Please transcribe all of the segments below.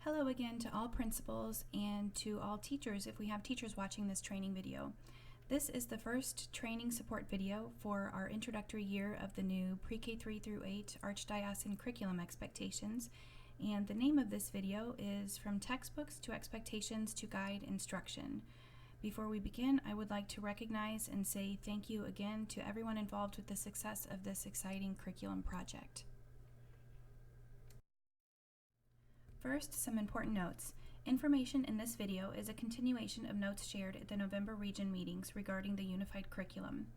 Hello again to all principals and to all teachers if we have teachers watching this training video. This is the first training support video for our introductory year of the new Pre-K 3 through 8 Archdiocesan Curriculum Expectations, and the name of this video is From Textbooks to Expectations to Guide Instruction. Before we begin, I would like to recognize and say thank you again to everyone involved with the success of this exciting curriculum project. First, some important notes. Information in this video is a continuation of notes shared at the November region meetings regarding the unified curriculum.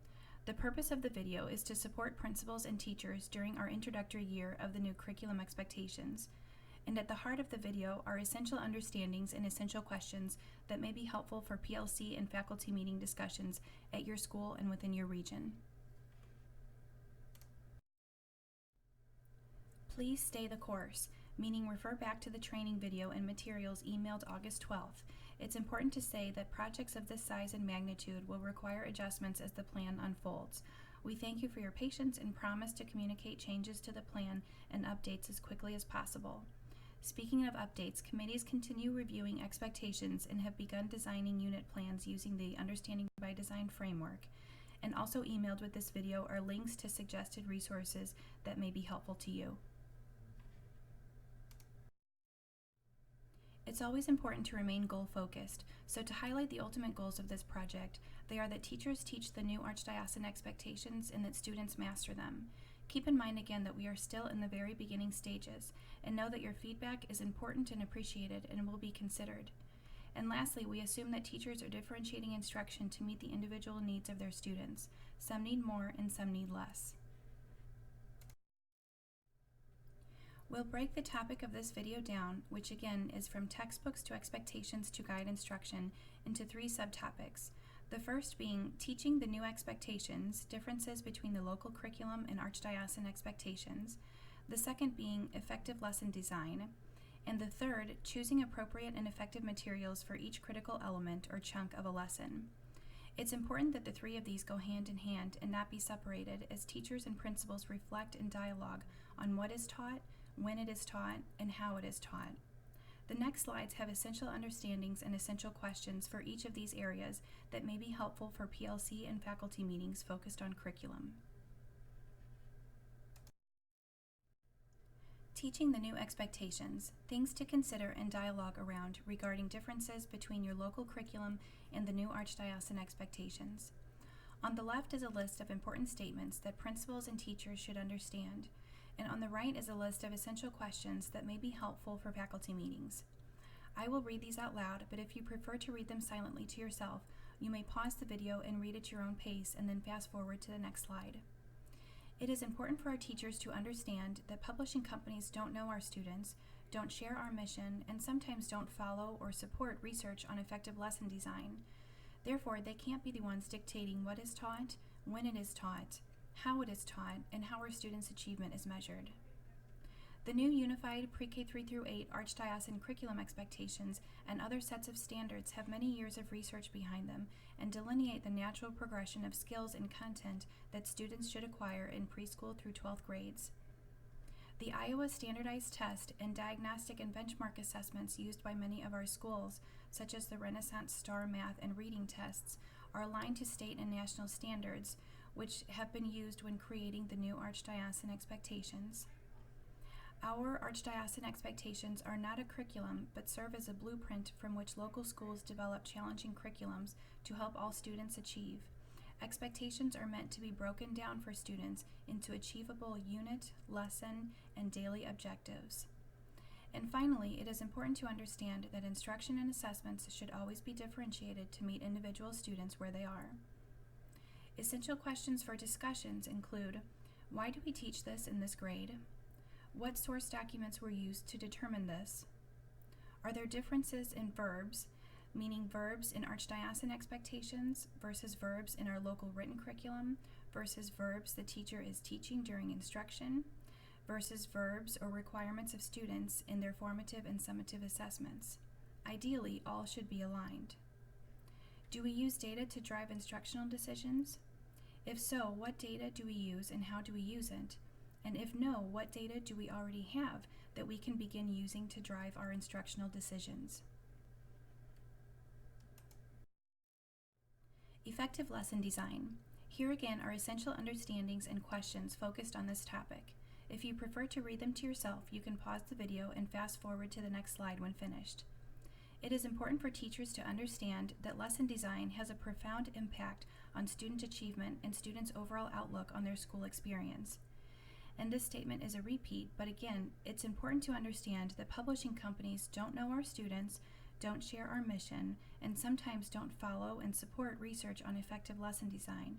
The purpose of the video is to support principals and teachers during our introductory year of the new curriculum expectations. And at the heart of the video are essential understandings and essential questions that may be helpful for PLC and faculty meeting discussions at your school and within your region. Please stay the course, meaning refer back to the training video and materials emailed August 12th. It's important to say that projects of this size and magnitude will require adjustments as the plan unfolds. We thank you for your patience and promise to communicate changes to the plan and updates as quickly as possible. Speaking of updates, committees continue reviewing expectations and have begun designing unit plans using the Understanding by Design framework. And also emailed with this video are links to suggested resources that may be helpful to you. It's always important to remain goal-focused, so to highlight the ultimate goals of this project, they are that teachers teach the new Archdiocesan expectations and that students master them. Keep in mind again that we are still in the very beginning stages, and know that your feedback is important and appreciated and will be considered. And lastly, we assume that teachers are differentiating instruction to meet the individual needs of their students. Some need more and some need less. We'll break the topic of this video down, which again is From Textbooks to Expectations to Guide Instruction, into 3 subtopics. The first being Teaching the New Expectations, Differences between the Local Curriculum and Archdiocesan Expectations. The second being Effective Lesson Design. And the third, Choosing Appropriate and Effective Materials for each critical element or chunk of a lesson. It's important that the 3 of these go hand in hand and not be separated as teachers and principals reflect and dialogue on what is taught, when it is taught, and how it is taught. The next slides have essential understandings and essential questions for each of these areas that may be helpful for PLC and faculty meetings focused on curriculum. Teaching the new expectations, things to consider and dialogue around regarding differences between your local curriculum and the new Archdiocesan expectations. On the left is a list of important statements that principals and teachers should understand, and on the right is a list of essential questions that may be helpful for faculty meetings. I will read these out loud, but if you prefer to read them silently to yourself, you may pause the video and read at your own pace and then fast forward to the next slide. It is important for our teachers to understand that publishing companies don't know our students, don't share our mission, and sometimes don't follow or support research on effective lesson design. Therefore, they can't be the ones dictating what is taught, when it is taught, how it is taught, and how our students' achievement is measured. The new unified Pre-K 3 through 8 Archdiocesan Curriculum Expectations and other sets of standards have many years of research behind them and delineate the natural progression of skills and content that students should acquire in preschool through 12th grades. The Iowa Standardized Test and diagnostic and benchmark assessments used by many of our schools, such as the Renaissance Star Math and Reading tests, are aligned to state and national standards, which have been used when creating the new Archdiocesan expectations. Our Archdiocesan expectations are not a curriculum, but serve as a blueprint from which local schools develop challenging curriculums to help all students achieve. Expectations are meant to be broken down for students into achievable unit, lesson, and daily objectives. And finally, it is important to understand that instruction and assessments should always be differentiated to meet individual students where they are. Essential questions for discussions include: why do we teach this in this grade? What source documents were used to determine this? Are there differences in verbs, meaning verbs in Archdiocesan expectations versus verbs in our local written curriculum versus verbs the teacher is teaching during instruction versus verbs or requirements of students in their formative and summative assessments? Ideally, all should be aligned. Do we use data to drive instructional decisions? If so, what data do we use and how do we use it? And if no, what data do we already have that we can begin using to drive our instructional decisions. Effective lesson design. Here again are essential understandings and questions focused on this topic. If you prefer to read them to yourself, you can pause the video and fast forward to the next slide when finished. It is important for teachers to understand that lesson design has a profound impact on student achievement and students' overall outlook on their school experience. And this statement is a repeat, but again, it's important to understand that publishing companies don't know our students, don't share our mission, and sometimes don't follow and support research on effective lesson design.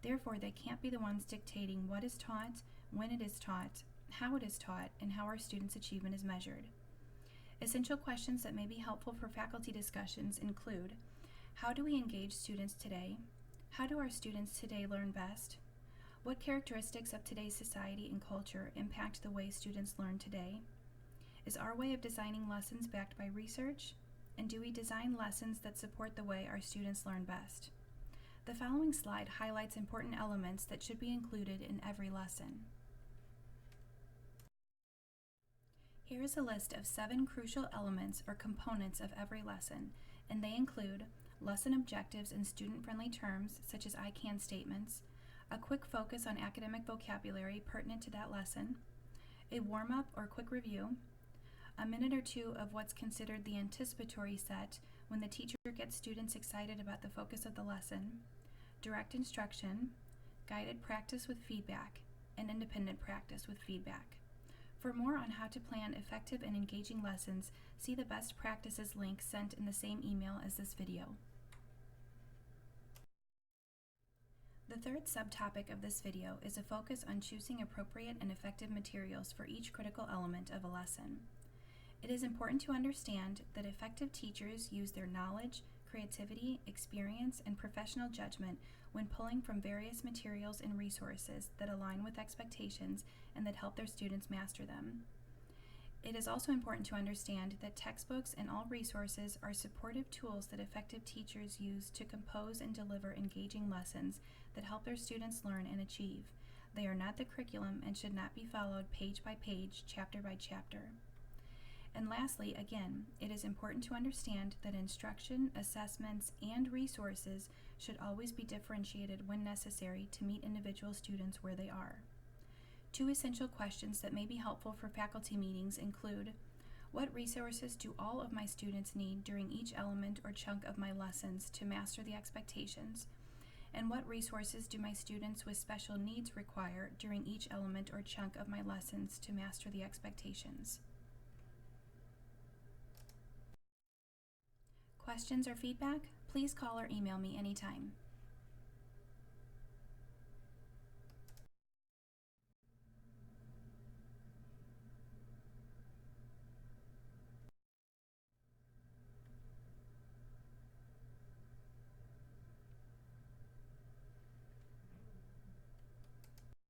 Therefore, they can't be the ones dictating what is taught, when it is taught, how it is taught, and how our students' achievement is measured. Essential questions that may be helpful for faculty discussions include: how do we engage students today? How do our students today learn best? What characteristics of today's society and culture impact the way students learn today? Is our way of designing lessons backed by research? And do we design lessons that support the way our students learn best? The following slide highlights important elements that should be included in every lesson. Here is a list of 7 crucial elements or components of every lesson, and they include lesson objectives in student-friendly terms, such as I can statements, a quick focus on academic vocabulary pertinent to that lesson, a warm-up or quick review, a minute or two of what's considered the anticipatory set when the teacher gets students excited about the focus of the lesson, direct instruction, guided practice with feedback, and independent practice with feedback. For more on how to plan effective and engaging lessons, see the best practices link sent in the same email as this video. The third subtopic of this video is a focus on choosing appropriate and effective materials for each critical element of a lesson. It is important to understand that effective teachers use their knowledge, creativity, experience, and professional judgment when pulling from various materials and resources that align with expectations and that help their students master them. It is also important to understand that textbooks and all resources are supportive tools that effective teachers use to compose and deliver engaging lessons that help their students learn and achieve. They are not the curriculum and should not be followed page by page, chapter by chapter. And lastly, again, it is important to understand that instruction, assessments, and resources should always be differentiated when necessary to meet individual students where they are. 2 essential questions that may be helpful for faculty meetings include: what resources do all of my students need during each element or chunk of my lessons to master the expectations? And what resources do my students with special needs require during each element or chunk of my lessons to master the expectations? Questions or feedback? Please call or email me anytime.